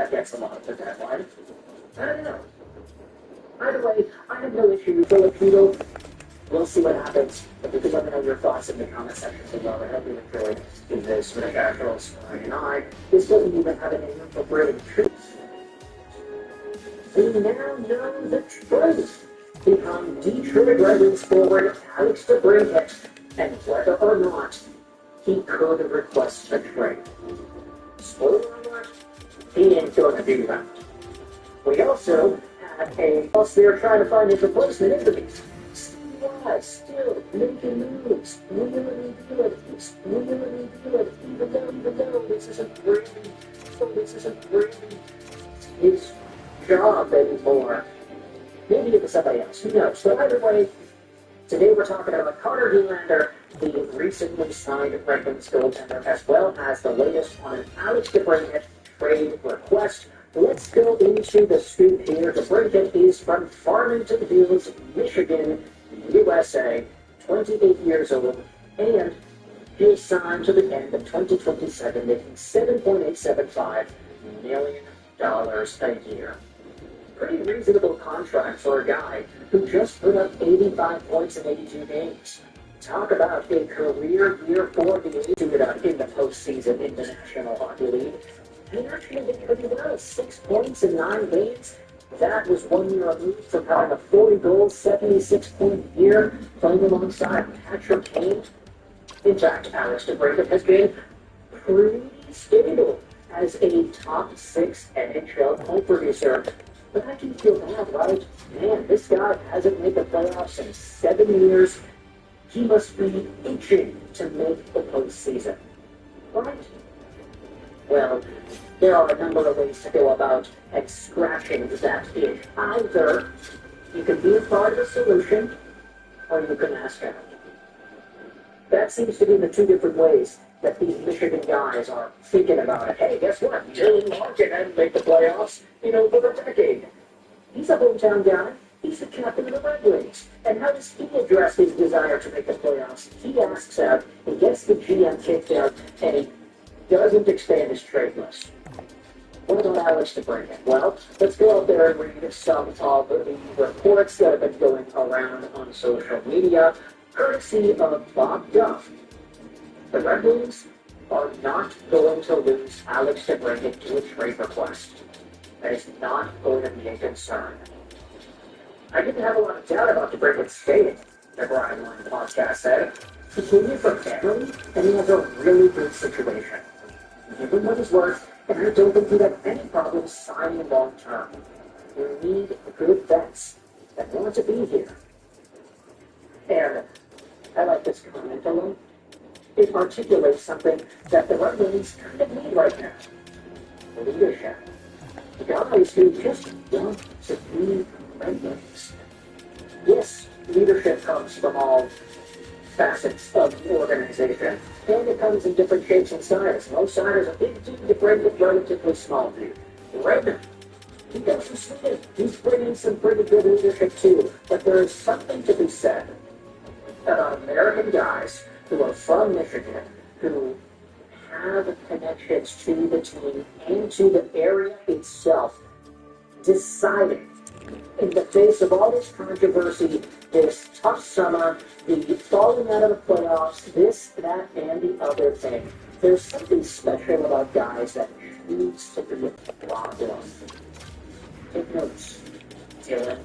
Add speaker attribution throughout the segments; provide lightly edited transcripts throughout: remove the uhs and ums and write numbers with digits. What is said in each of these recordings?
Speaker 1: that gets a lot of the deadline. I don't know. Either way, I have no issue. Filipino, we'll see what happens. But you can let me know your thoughts in the comment section below. I hope you enjoyed this with Naturals and I. This doesn't even have a name for Brady Truth. We now know the truth behind Detroit Red Wings forward Alex DeBrincat and whether or not he could request a trade. Spoiler alert, he ain't going to do that. We also had they're trying to find his replacement in the beast. Why still making moves, really good, even though this isn't really his job anymore. Maybe it was somebody else, who knows? So either way, today we're talking about Connor Nylander, the recently signed Red Wings goaltender, as well as the latest on an Alex DeBrincat trade request. Let's go into the scoop here. DeBrincat is from Farmington Hills, Michigan, USA, 28 years old, and he is signed to the end of 2027, making $7.875 million a year. Pretty reasonable contract for a guy who just put up 85 points in 82 games. Talk about a career year for the A's in the postseason in the National Hockey League. He actually did pretty well, 6 points in 9 games. That was 1 year removed from having a 40-goal, 76-point year, playing alongside Patrick Kane. In fact, Alex DeBrincat has been pretty stable as a top 6 NHL point producer. But I do feel bad, right? Man, this guy hasn't made the playoffs in 7 years. He must be itching to make the postseason, right? Well, there are a number of ways to go about and scratching that itch. Either you can be a part of the solution, or you can ask out. That seems to be the two different ways that these Michigan guys are thinking about it. Hey, guess what? Dylan Larkin hadn't made the playoffs, for a decade. He's a hometown guy. He's the captain of the Red Wings. And how does he address his desire to make the playoffs? He asks out, he gets the GM kicked out, and he doesn't expand his trade list. What about Alex DeBrincat? Well, let's go out there and read some of the reports that have been going around on social media, courtesy of Bob Duff. The Red Wings are not going to lose Alex DeBrincat to a trade request. That is not going to be a concern. I didn't have a lot of doubt about DeBrincat's staying, the Brian Line podcast said. He came here for family, and he has a really good situation. Give him what he's worth, and I don't think he'd have any problem signing long term. We need good vets that want to be here. And I like this comment a lot. It articulates something that the Red Wings kind of need right now. Leadership. Guys who just want to be Red Wings. Yes, leadership comes from all facets of the organization, and it comes in different shapes and sizes. Most sizes are big dude, DeBrincat relatively small dude. Redmond, he does some swinging. He's bringing some pretty good leadership too. But there is something to be said about American guys who are from Michigan, who have connections to the team and to the area itself, deciding, in the face of all this controversy, this tough summer, the falling out of the playoffs, this, that, and the other thing, there's something special about guys that choose to be locked off. Take notes, Dylan.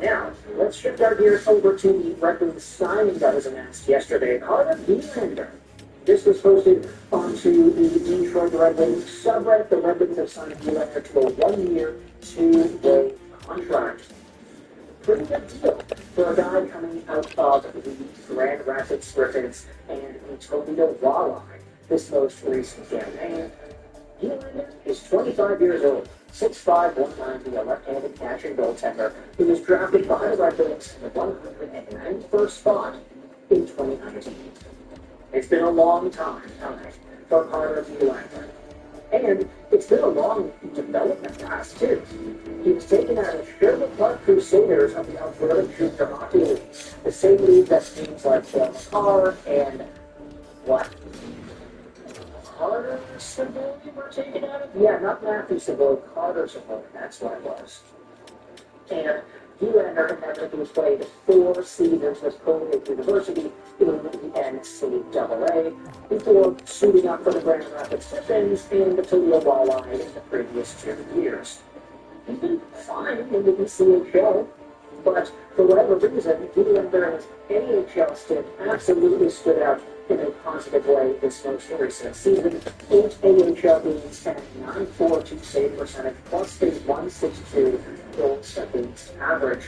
Speaker 1: Now, let's shift our gears over to the Red Wings signing that was announced yesterday. Connor Nylander. This was posted onto the Detroit Red Wings subreddit. The Red Wings have signed Nylander to a 1-year, 2-way contract. Pretty good deal for a guy coming out of the Grand Rapids Griffins and the Toledo Walleye this most recent campaign. Nylander is 25 years old, 6'5", 190, a left-handed catching goaltender who was drafted by the Red Wings in the 191st spot in 2019. It's been a long time coming for Connor Nylander. And it's been a long development path, too. He was taken out of Sherwood Park Crusaders of the Alberta Junior Hockey League, the same league that teams like Carr and what? Carter Civilian were taken out of? Yeah, not Not Matthews and Lloyd Carter's opponent, that's what it was. And Nylander inevitably played 4 seasons with Colgate University in the NCAA before suiting up for the Grand Rapids Griffins and the Toledo Walleye in the previous 2 years. He's been fine in the ECHL, but for whatever reason, Nylander's AHL stint absolutely stood out in a positive way this most recent season. 8 AHL games and 9.42 save percentage, plus a 162 goals against average.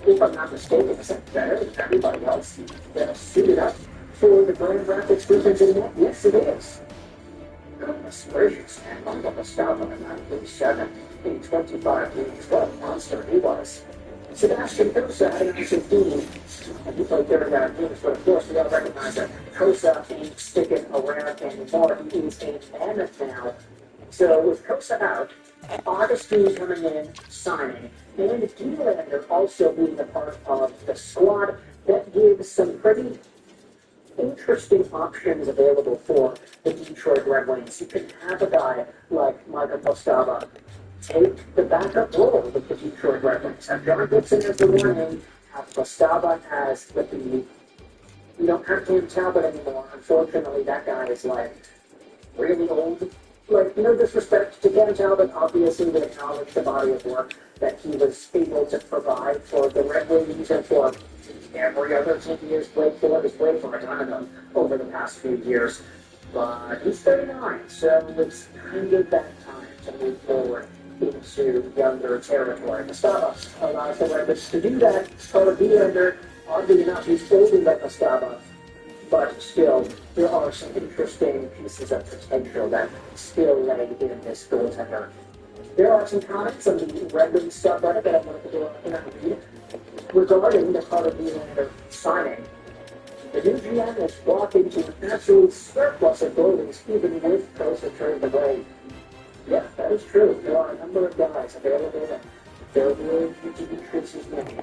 Speaker 1: If I'm not mistaken, is that better than everybody else that suited up for the Grand Rapids Griffins in that? Yes, it is. Goodness gracious, man. I'm going to stop on a 9.7 in 25 games. What a monster he was. Sebastian Kosa had an action team, and he played 39 games, but of course we all recognize that Kosa ain't sticking around anymore. He is a mammoth now. So with Kosa out, Augustine coming in, signing, and Nylander also being a part of the squad, that gives some pretty interesting options available for the Detroit Red Wings. You can have a guy like Michael Postava take the backup role with the Detroit Red Wings. Have John Gibson as the warning, have Postava as the B. You don't have Cam Talbot anymore. Unfortunately, that guy is like really old. Like, no disrespect to Cam Talbot, obviously we acknowledge the body of work that he was able to provide for the Red Wings and for every other team he has played for a ton of them over the past few years. But he's 39, so it's kind of that time to move forward into younger territory. Postava allows the Red Wings to do that. Or Nylander, oddly enough, he's older than Postava, but still, there are some interesting pieces of potential that still lay in this goaltender. There are some comments on the Red Wings subreddit that I wanted to go in and read regarding the Carter Nylander signing. The new GM has walked into an absolute surplus of goalies, even with Kosa turned away. Yeah, that is true. There are a number of guys available that they're willing to decrease his name.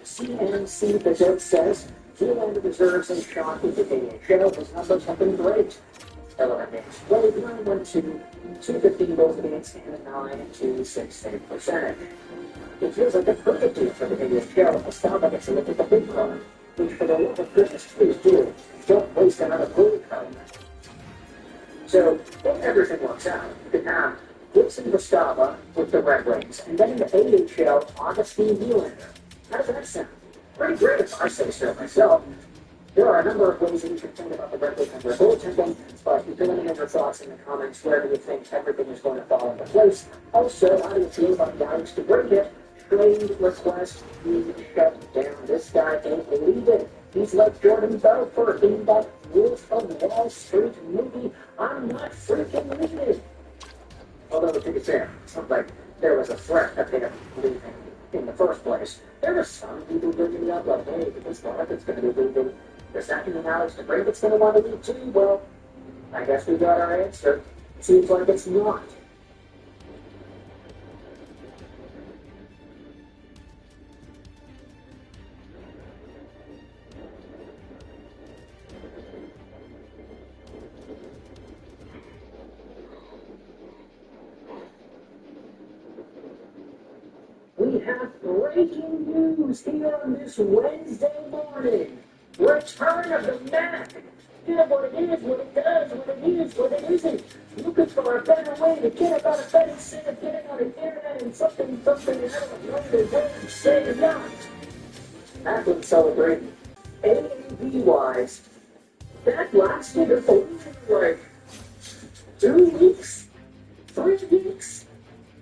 Speaker 1: CNC Bizet says Nylander deserves a shot in the AHL. His numbers have been great. 11 games played, 9-1-2, 215 goals against, and a 9.26 save percentage. It feels like a perfect deal for the AHL. Postava gets a look at the big card, which for the love of goodness, please do. Don't waste another gold card. So, if everything works out, you can have Gibson Postava with the Red Wings, and then in the AHL, Augustine Nylander. How does that sound? Pretty great if I say so myself. There are a number of ways that you can think about the Red Wings and their goaltending, but you can let me know your thoughts in the comments. Where do you think everything is going to fall into place? Also, how do you feel about Alex DeBrincat? Trade request being shut down. This guy ain't leaving. He's like Jordan Belfort in that Wolf of Wall Street movie. I'm not freaking leaving. Although, to be fair, it's not like there was a threat of him leaving in the first place. There were some people bringing it up like, hey, this Rocket's going to be leaving. Does that mean Alex DeBrincat's going to want to leave too? Well, I guess we got our answer. Seems like it's not. We have breaking news here on this Wednesday morning. Return of the Mac. Yeah, what it is, what it does, what it is, what it isn't. Looking for a better way to get about a better set of getting on the internet and something, I don't know the word, say not. Mac would celebrate AAV-wise. That lasted over like 2 weeks, 3 weeks.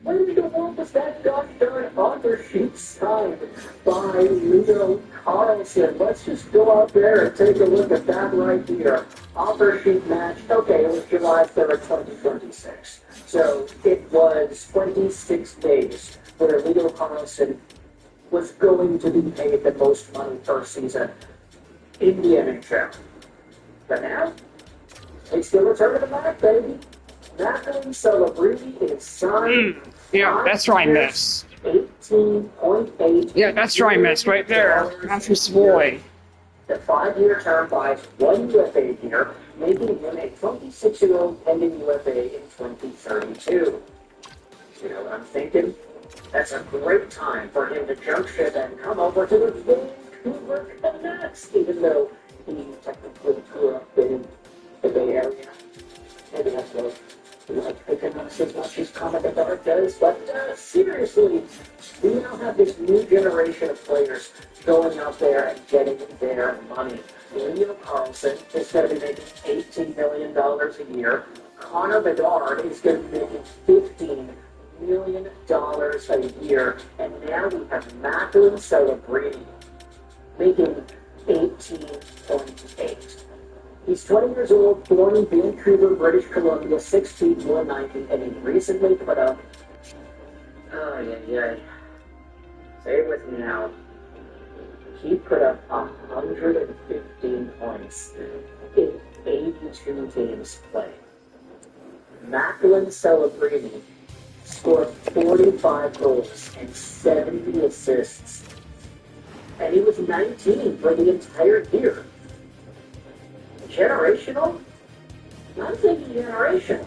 Speaker 1: When the world was that gosh darn author sheet signed by Leo Carlson? Let's just go out there and take a look at that right here. Author sheet match. Okay, it was July 3rd, 2026. So it was 26 days where Leo Carlson was going to be paid the most money per season in the NHL. But now, they still return to the Mac, baby. Macklin Celebrity is signed.
Speaker 2: Yeah, that's where I missed.
Speaker 1: 18.8.
Speaker 2: Yeah, that's where I missed, right there. That's his boy.
Speaker 1: The 5-year term buys 1 UFA year, making him a 26-year-old pending UFA in 2032. You know what I'm thinking? That's a great time for him to jump ship and come over to the Vancouver Canucks, even though he technically grew up in the Bay Area. Maybe that's what he likes the Canucks as much as Connor Bedard does. But seriously, we now have this new generation of players going out there and getting their money. Leo Carlson is going to be making $18 million a year. Connor Bedard is going to be making $15 million a year. And now we have Macklin Celebrini making 18.8. He's 20 years old, born in Vancouver, British Columbia, 6 feet 190, and he recently put up, say it with me now, he put up 115 points in 82 games played. Macklin Celebrini scored 45 goals and 70 assists, and he was 19 for the entire year. Generational? I'm thinking generational.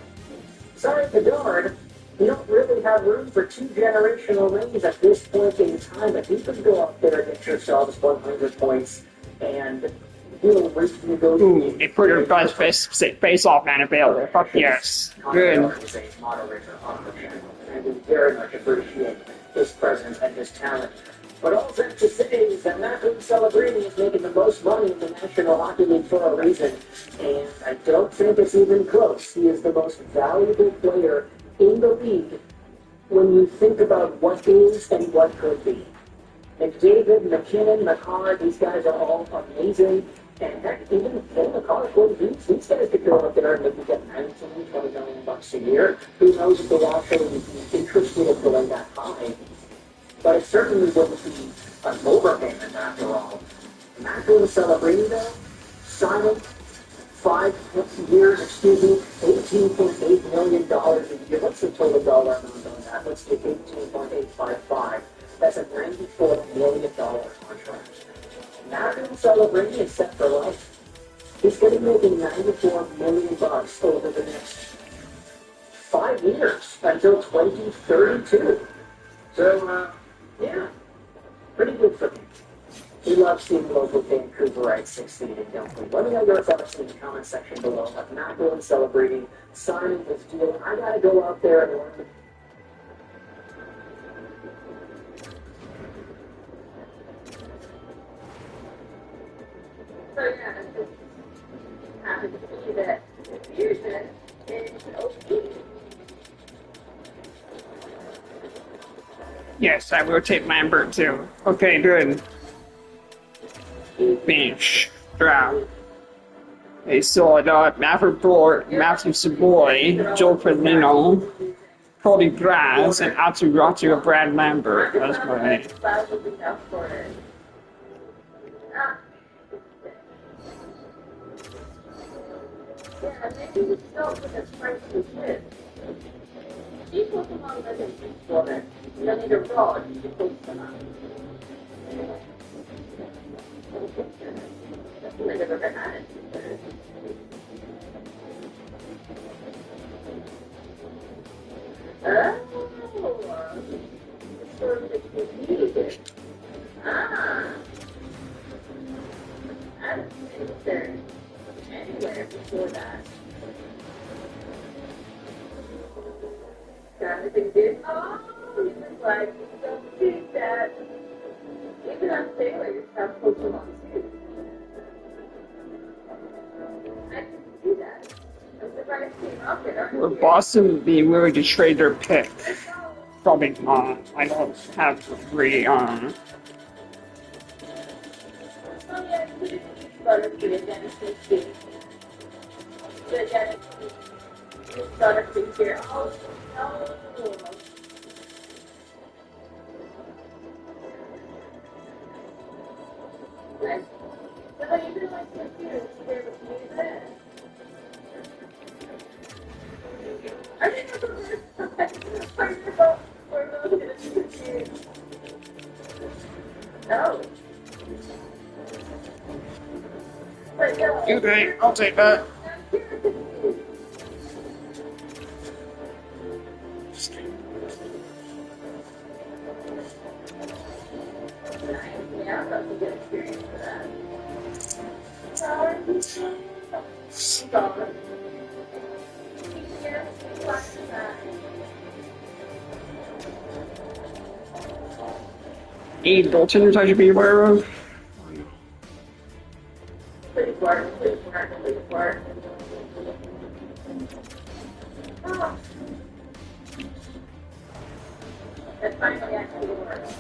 Speaker 1: Sorry, Bedard, you don't really have room for two generational names at this point in time. If you could go out there and get yourselves 100 points and you'll go.
Speaker 2: Ooh, they put her buzz face off and available. Fuck yes. Good.
Speaker 1: Is a moderator on the channel, and we very much appreciate his presence and his talent. But all that to say is that Macklin Celebrini is making the most money in the National Hockey League for a reason, and I don't think it's even close. He is the most valuable player in the league when you think about what is and what could be. McDavid, McKinnon, McCarr, these guys are all amazing, and heck, even Phil McCarr, these guys could go up there and maybe get $19, $20 million a year. Who knows if they'll actually be interested in going that high. But it certainly wouldn't be an overpayment after all. Macklin Celebrini, though, signing 5 years, $18.8 million a year. What's the total dollar amount on that? Let's take 18.855. That's a $94 million contract. Macklin Celebrini is set for life. He's going to be making $94 million over the next 5 years until 2032. So, yeah, pretty good for me. We love seeing local Vancouverites succeeding, don't we? Let me know your thoughts in the comment section below. Like Macklin Celebrini signing his deal. I gotta go out there and learn.
Speaker 3: So yeah, I'm just happy to see that the fusion is OP.
Speaker 2: Yes, I will take Lambert too. Okay, good. Bench. Draft. They saw it Matthew Savoy, Joe Pelino, Cody Grass, and Atsu Brad Lambert. That's right.
Speaker 3: Yeah, maybe we don't put a price to this. She put them on the woman. You don't need a rod, you put them on. I never had it. Oh, it's sort of the need. Ah, I don't think there's anywhere before that. Got anything good? Oh, you just like, you don't think that. Even on Taylor, you have Pokemon too. I can see that. I'm surprised you came up there.
Speaker 2: Would Boston be willing to trade their pick? Probably not. I don't have three on.
Speaker 3: Oh yeah, you could have Butterfree again if you see. But again, it's Butterfree here. Oh no. But I even like this here, it's there with me there. I didn't know we're going to the No. But no.
Speaker 2: Okay, I'll take that.
Speaker 3: Yeah, that's a good experience for that. Sorry. Yes, like that.
Speaker 2: Any goaltenders I should be aware of?
Speaker 3: Please work, please work, please work. Oh, it finally actually works.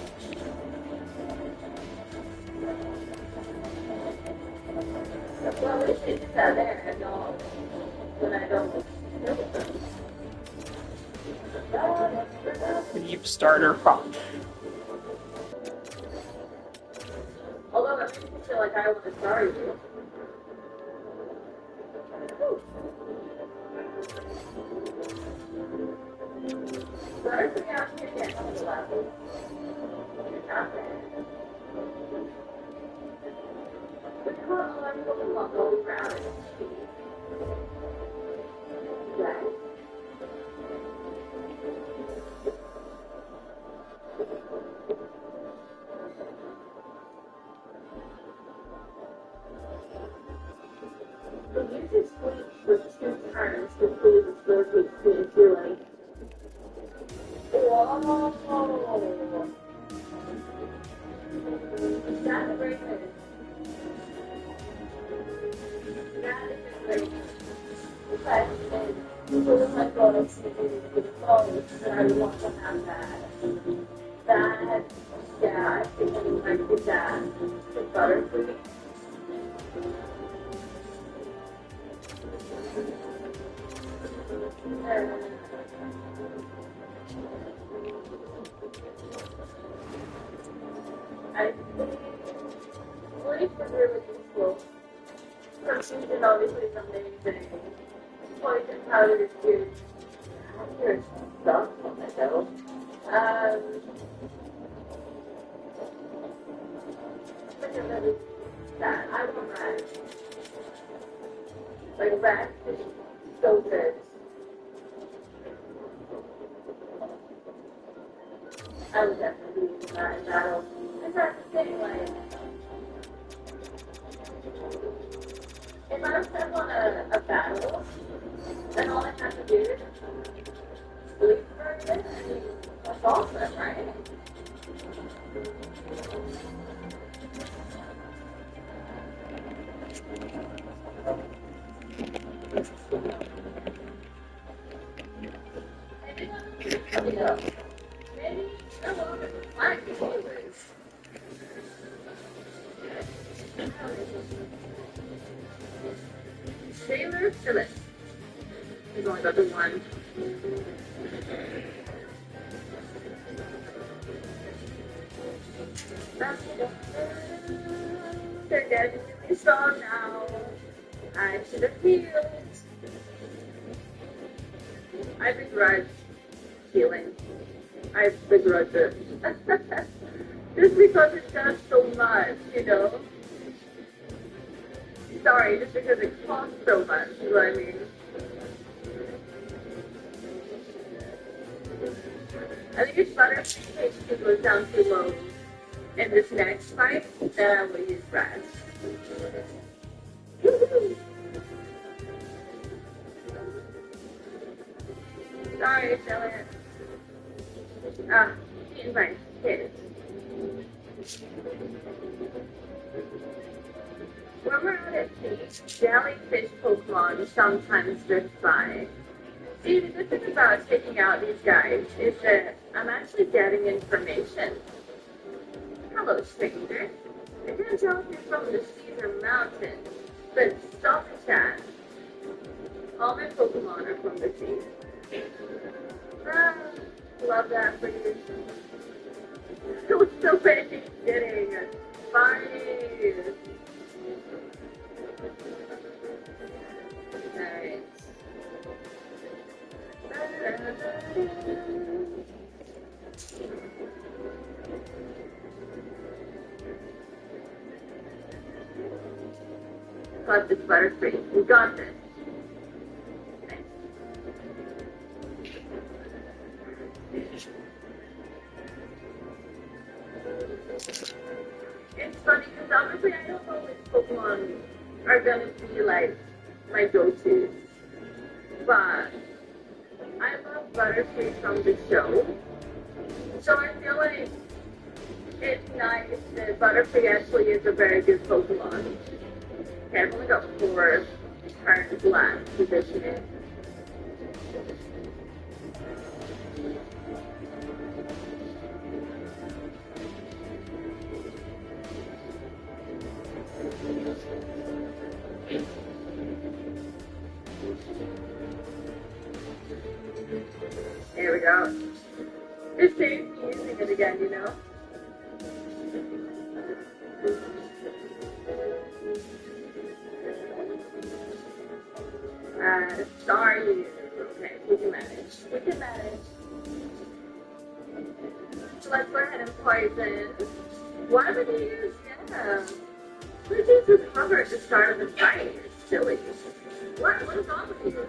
Speaker 3: Well, at least they did that there and all. When I don't know them.
Speaker 2: Deep starter prop.
Speaker 3: Although that makes me feel like I want to sorry you. But I think I'm here yet on the level. Not bad. But come on, I'm going to walk all around. Right. The music switch with two turns to prove its rotate speed feeling. Whoa! That's a great move. That is a great move. But with my bonus with bonus, that I want to have that. That, yeah, I think I might do that. The butterfree. I think Blake was really useful. Her season obviously is amazing. Poison powder is huge. There's stuff on the hill. That I want red. Like red is so good. I would definitely use that in battle. And that's the thing, like, if I was set on a battle, then all I have to do is sleep for a bit, I mean, that's awesome, right? Maybe a little bit of black anyways. Taylor Phillips is only got the one. They're getting really strong now. I should have healed. I begrudge healing. I begrudge it. Just because it does so much, you know? Sorry, just because it costs so much, is what I mean. I think it's better if it goes down too low in this next fight, then I will use Raz. Sorry, Shelley. Ah, invite. Hit it. When we're out at sea, jellyfish Pokemon sometimes drift by. See, the good thing about taking out these guys is that I'm actually getting information. Hello, stranger. I can't tell if you're from the seas or mountains, but stop and chat. All my Pokemon are from the sea. Ah, love that for you. So many kidding. Bye. Alright. Got this butterfree. We got this. honestly, I don't know which Pokemon are gonna be like my go-to, but I love Butterfree from the show, so I feel like it's nice that Butterfree actually is a very good Pokemon. Okay, I've only got 4 turns left to this minute. There we go. It saves me using it again, you know? Sorry. Okay, we can manage. We can manage. So let's go ahead and poison. Why would you use, yeah. Who would use recover at the start of the fight? It's silly. What is wrong with you?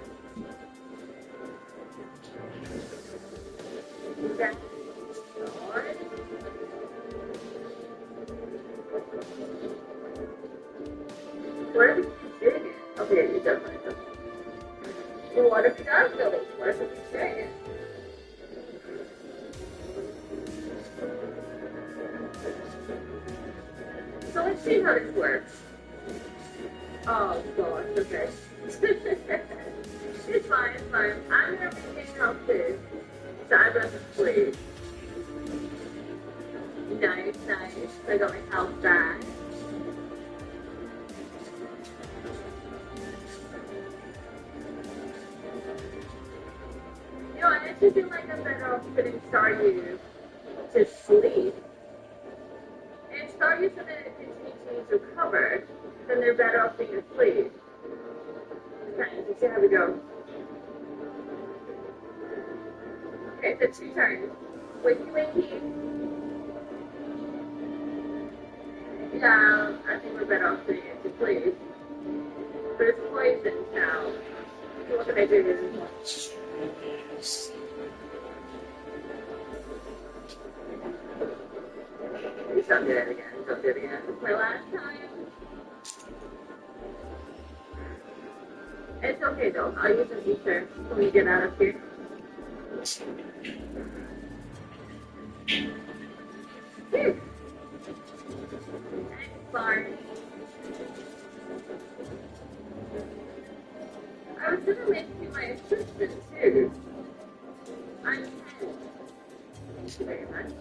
Speaker 3: Okay. Alright. What if he's doing it? Okay, he definitely does. Well, what if he does do it? What if he's doing it? So let's see how this works. Oh gosh, okay. It's fine, it's fine. I'm gonna regain health too. So I'm gonna sleep. Nice, nice. I got my health back. You know, I actually feel like I'm better off putting Staryu to sleep. And Staryu so that it continues to recover, then they're better off being asleep. Okay, let's see how we go. Okay, so 2 turns. Wakey, wakey. Yeah, I think we're better off putting it to sleep. But it's poisoned now. So what can I do? Please don't do it again. Don't do it again. It's my last time. It's okay though. I'll use an ether when we get out of here. Phew. I'm sorry. I was gonna make you my assistant too. I'm 10. Thank you very much.